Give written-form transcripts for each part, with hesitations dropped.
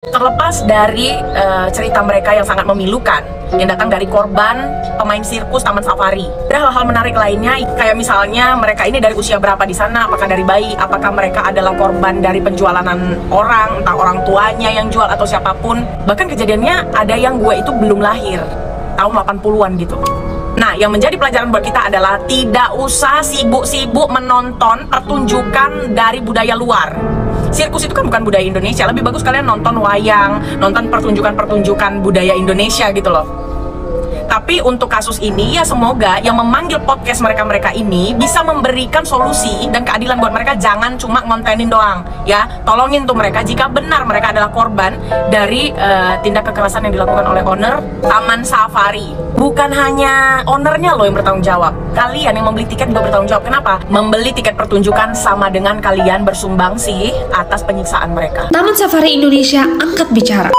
Terlepas dari cerita mereka yang sangat memilukan, yang datang dari korban pemain sirkus Taman Safari, ada hal-hal menarik lainnya, kayak misalnya mereka ini dari usia berapa di sana, apakah dari bayi, apakah mereka adalah korban dari penjualanan orang, entah orang tuanya yang jual atau siapapun. Bahkan kejadiannya ada yang gue itu belum lahir, tahun 80-an gitu. Nah, yang menjadi pelajaran buat kita adalah tidak usah sibuk-sibuk menonton pertunjukan dari budaya luar. Sirkus itu kan bukan budaya Indonesia, lebih bagus kalian nonton wayang, nonton pertunjukan-pertunjukan budaya Indonesia gitu loh. Tapi untuk kasus ini ya semoga yang memanggil podcast mereka ini bisa memberikan solusi dan keadilan buat mereka, jangan cuma ngontenin doang ya. Tolongin tuh mereka jika benar mereka adalah korban dari tindak kekerasan yang dilakukan oleh owner Taman Safari. Bukan hanya ownernya loh yang bertanggung jawab, kalian yang membeli tiket juga bertanggung jawab. Kenapa? Membeli tiket pertunjukan sama dengan kalian bersumbangsi atas penyiksaan mereka. Taman Safari Indonesia angkat bicara.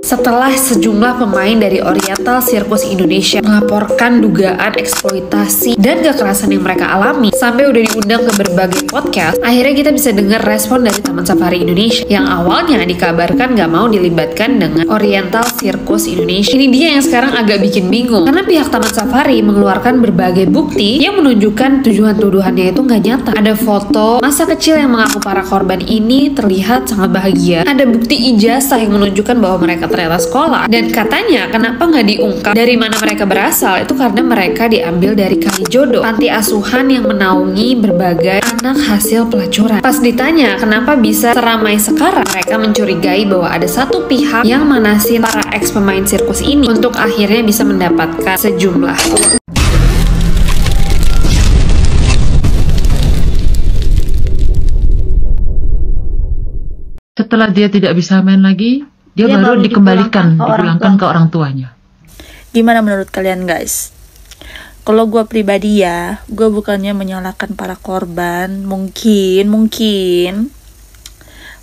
Setelah sejumlah pemain dari Oriental Circus Indonesia melaporkan dugaan eksploitasi dan kekerasan yang mereka alami sampai udah diundang ke berbagai podcast, akhirnya kita bisa dengar respon dari Taman Safari Indonesia yang awalnya dikabarkan gak mau dilibatkan dengan Oriental Circus Indonesia. Ini dia yang sekarang agak bikin bingung, karena pihak Taman Safari mengeluarkan berbagai bukti yang menunjukkan tuduhan-tuduhannya itu gak nyata. Ada foto masa kecil yang mengaku para korban ini terlihat sangat bahagia. Ada bukti ijazah yang menunjukkan bahwa mereka ternyata sekolah, dan katanya kenapa nggak diungkap dari mana mereka berasal, itu karena mereka diambil dari Kalijodo, panti asuhan yang menaungi berbagai anak hasil pelacuran. Pas ditanya kenapa bisa seramai sekarang, mereka mencurigai bahwa ada satu pihak yang manasin para ex pemain sirkus ini untuk akhirnya bisa mendapatkan sejumlah uang. Setelah dia tidak bisa main lagi, dia baru dipulangkan ke orang tuanya. Gimana menurut kalian guys? Kalau gue pribadi ya, gue bukannya menyalahkan para korban. Mungkin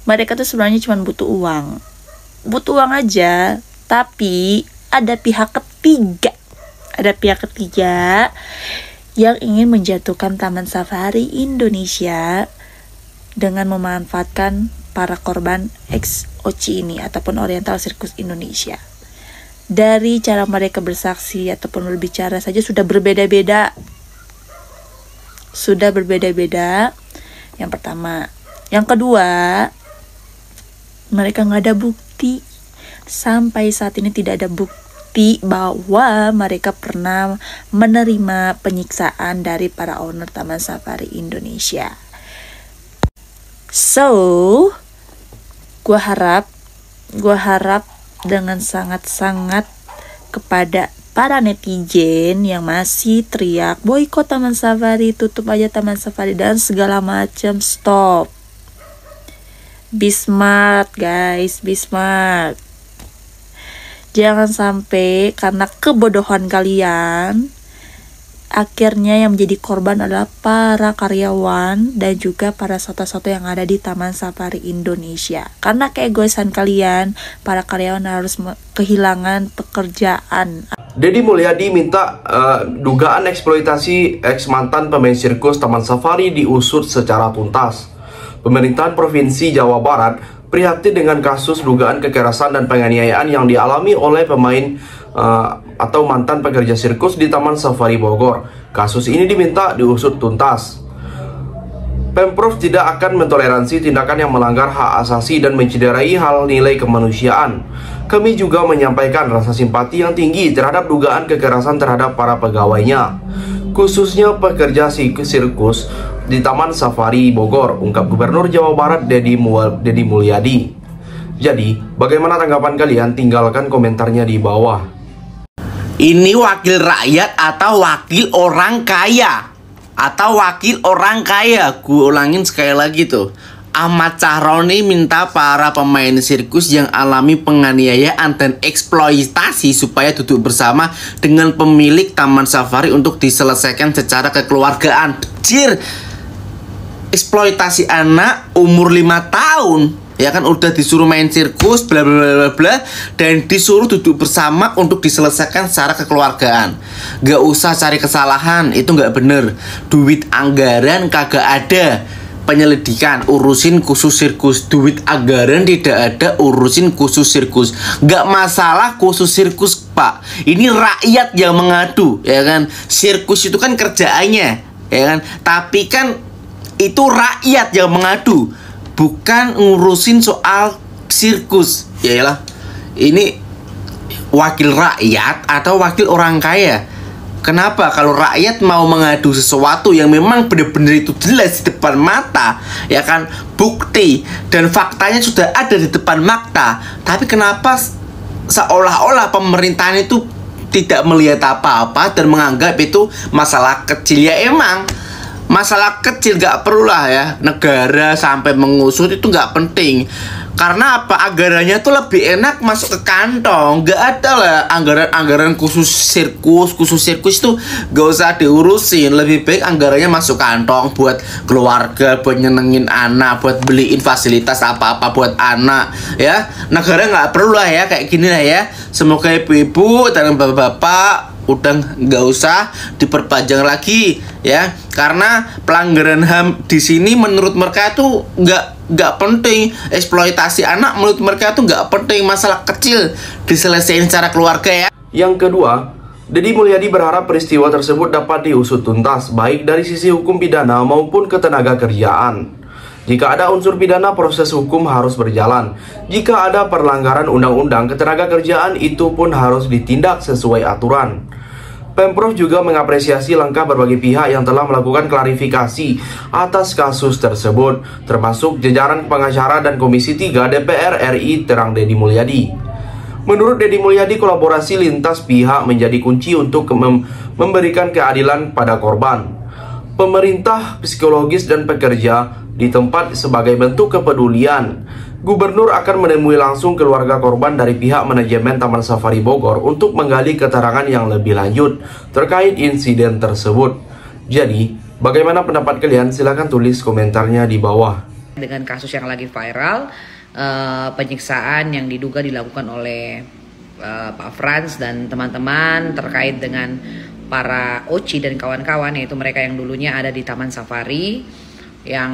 mereka tuh sebenarnya cuma butuh uang aja. Tapi ada pihak ketiga yang ingin menjatuhkan Taman Safari Indonesia dengan memanfaatkan para korban ex-OCI ini ataupun Oriental Circus Indonesia. Dari cara mereka bersaksi ataupun berbicara saja sudah berbeda-beda. Yang pertama. Yang kedua, mereka nggak ada bukti. Sampai saat ini tidak ada bukti bahwa mereka pernah menerima penyiksaan dari para owner Taman Safari Indonesia. So, gue harap dengan sangat-sangat kepada para netizen yang masih teriak boikot Taman Safari, tutup aja Taman Safari dan segala macam, stop. Be smart guys, be smart. Jangan sampai karena kebodohan kalian akhirnya yang menjadi korban adalah para karyawan dan juga para soto-soto yang ada di Taman Safari Indonesia. Karena keegoisan kalian, para karyawan harus kehilangan pekerjaan. Deddy Mulyadi minta dugaan eksploitasi ex mantan pemain sirkus Taman Safari diusut secara tuntas. Pemerintahan Provinsi Jawa Barat prihatin dengan kasus dugaan kekerasan dan penganiayaan yang dialami oleh pemain atau mantan pekerja sirkus di Taman Safari Bogor. Kasus ini diminta diusut tuntas. Pemprov tidak akan mentoleransi tindakan yang melanggar hak asasi dan mencederai hal nilai kemanusiaan. Kami juga menyampaikan rasa simpati yang tinggi terhadap dugaan kekerasan terhadap para pegawainya, khususnya pekerja sirkus di Taman Safari Bogor, ungkap Gubernur Jawa Barat Deddy Mulyadi. Jadi, bagaimana tanggapan kalian? Tinggalkan komentarnya di bawah. Ini wakil rakyat atau wakil orang kaya? Gue ulangin sekali lagi tuh. Ahmad Sahroni minta para pemain sirkus yang alami penganiayaan dan eksploitasi supaya duduk bersama dengan pemilik Taman Safari untuk diselesaikan secara kekeluargaan. Jir, eksploitasi anak umur 5 tahun, ya kan, udah disuruh main sirkus bla bla bla bla dan disuruh duduk bersama untuk diselesaikan secara kekeluargaan. Gak usah cari kesalahan, itu gak bener. Duit anggaran kagak ada, penyelidikan, urusin khusus sirkus. Duit anggaran tidak ada, urusin khusus sirkus. Nggak masalah khusus sirkus, Pak. Ini rakyat yang mengadu, ya kan? Sirkus itu kan kerjaannya, ya kan? Tapi kan itu rakyat yang mengadu, bukan ngurusin soal sirkus. Yaelah, ini wakil rakyat atau wakil orang kaya. Kenapa kalau rakyat mau mengadu sesuatu yang memang benar-benar itu jelas di depan mata, ya kan, bukti dan faktanya sudah ada di depan mata, tapi kenapa seolah-olah pemerintahan itu tidak melihat apa-apa dan menganggap itu masalah kecil? Ya emang masalah kecil, gak perlulah ya negara sampai mengusut, itu gak penting. Karena apa? Anggarannya tuh lebih enak masuk ke kantong. Gak ada lah anggaran khusus sirkus. Khusus sirkus tuh gak usah diurusin. Lebih baik anggarannya masuk kantong buat keluarga, buat nyenengin anak, buat beliin fasilitas apa-apa buat anak, ya. Negara gak perlu lah ya kayak gini lah ya. Semoga ibu-ibu dan bapak-bapak udah nggak usah diperpanjang lagi ya, karena pelanggaran HAM di sini menurut mereka tuh nggak penting. Eksploitasi anak menurut mereka tuh nggak penting, masalah kecil diselesaikan secara keluarga ya. Yang kedua, Deddy Mulyadi berharap peristiwa tersebut dapat diusut tuntas baik dari sisi hukum pidana maupun ketenaga kerjaan. Jika ada unsur pidana, proses hukum harus berjalan. Jika ada perlanggaran undang-undang ketenaga kerjaan, itu pun harus ditindak sesuai aturan. Pemprov juga mengapresiasi langkah berbagai pihak yang telah melakukan klarifikasi atas kasus tersebut, termasuk jajaran pengacara dan Komisi 3 DPR RI terang Deddy Mulyadi. Menurut Deddy Mulyadi, kolaborasi lintas pihak menjadi kunci untuk memberikan keadilan pada korban. Pemerintah, psikologis, dan pekerja di tempat sebagai bentuk kepedulian. Gubernur akan menemui langsung keluarga korban dari pihak manajemen Taman Safari Bogor untuk menggali keterangan yang lebih lanjut terkait insiden tersebut. Jadi, bagaimana pendapat kalian? Silahkan tulis komentarnya di bawah. Dengan kasus yang lagi viral, penyiksaan yang diduga dilakukan oleh Pak Frans dan teman-teman terkait dengan para Oci dan kawan-kawan, yaitu mereka yang dulunya ada di Taman Safari, yang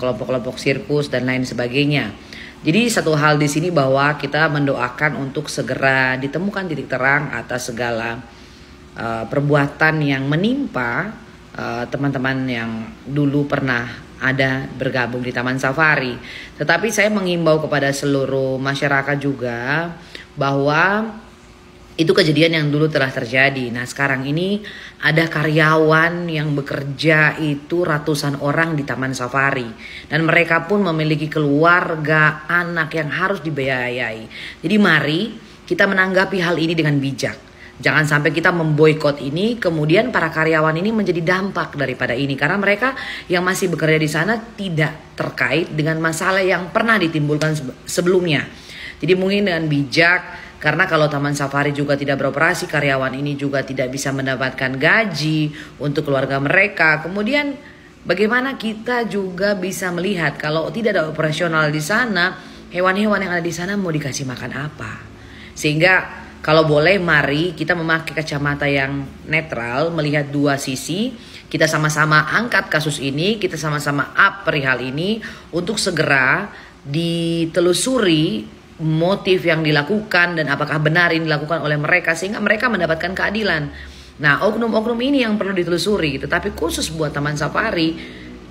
kelompok-kelompok sirkus dan lain sebagainya. Jadi satu hal di sini bahwa kita mendoakan untuk segera ditemukan titik terang atas segala perbuatan yang menimpa teman-teman yang dulu pernah ada bergabung di Taman Safari. Tetapi saya mengimbau kepada seluruh masyarakat juga bahwa itu kejadian yang dulu telah terjadi. Nah, sekarang ini ada karyawan yang bekerja itu ratusan orang di Taman Safari. Dan mereka pun memiliki keluarga, anak yang harus dibiayai. Jadi mari kita menanggapi hal ini dengan bijak. Jangan sampai kita memboikot ini, kemudian para karyawan ini menjadi dampak daripada ini. Karena mereka yang masih bekerja di sana tidak terkait dengan masalah yang pernah ditimbulkan sebelumnya. Jadi mungkin dengan bijak, karena kalau Taman Safari juga tidak beroperasi, karyawan ini juga tidak bisa mendapatkan gaji untuk keluarga mereka. Kemudian bagaimana kita juga bisa melihat kalau tidak ada operasional di sana, hewan-hewan yang ada di sana mau dikasih makan apa? Sehingga kalau boleh mari kita memakai kacamata yang netral, melihat dua sisi. Kita sama-sama angkat kasus ini, kita sama-sama up perihal ini untuk segera ditelusuri motif yang dilakukan dan apakah benar ini dilakukan oleh mereka sehingga mereka mendapatkan keadilan. Nah, oknum-oknum ini yang perlu ditelusuri. Tetapi khusus buat Taman Safari,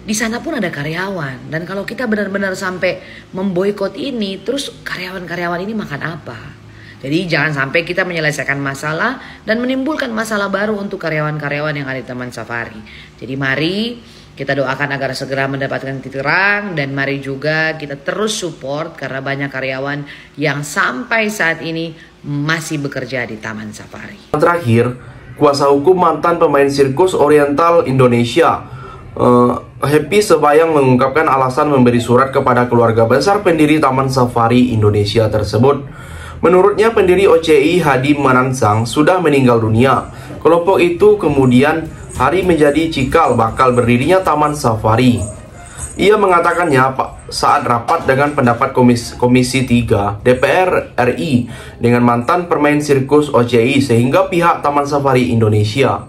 di sana pun ada karyawan. Dan kalau kita benar-benar sampai memboikot ini, terus karyawan-karyawan ini makan apa? Jadi jangan sampai kita menyelesaikan masalah dan menimbulkan masalah baru untuk karyawan-karyawan yang ada di Taman Safari. Jadi mari kita doakan agar segera mendapatkan titik terang, dan mari juga kita terus support karena banyak karyawan yang sampai saat ini masih bekerja di Taman Safari. Terakhir, kuasa hukum mantan pemain sirkus Oriental Indonesia, Happy Sebayang, mengungkapkan alasan memberi surat kepada keluarga besar pendiri Taman Safari Indonesia tersebut. Menurutnya, pendiri OCI Hadi Manansang sudah meninggal dunia. Kelompok itu kemudian hari menjadi cikal bakal berdirinya Taman Safari. Ia mengatakannya saat rapat dengan pendapat Komisi 3 DPR RI dengan mantan pemain sirkus OCI, sehingga pihak Taman Safari Indonesia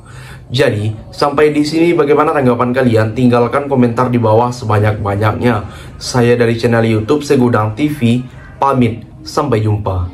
Jadi, sampai di sini bagaimana tanggapan kalian? Tinggalkan komentar di bawah sebanyak-banyaknya. Saya dari channel YouTube Segudang TV, pamit. Sampai jumpa.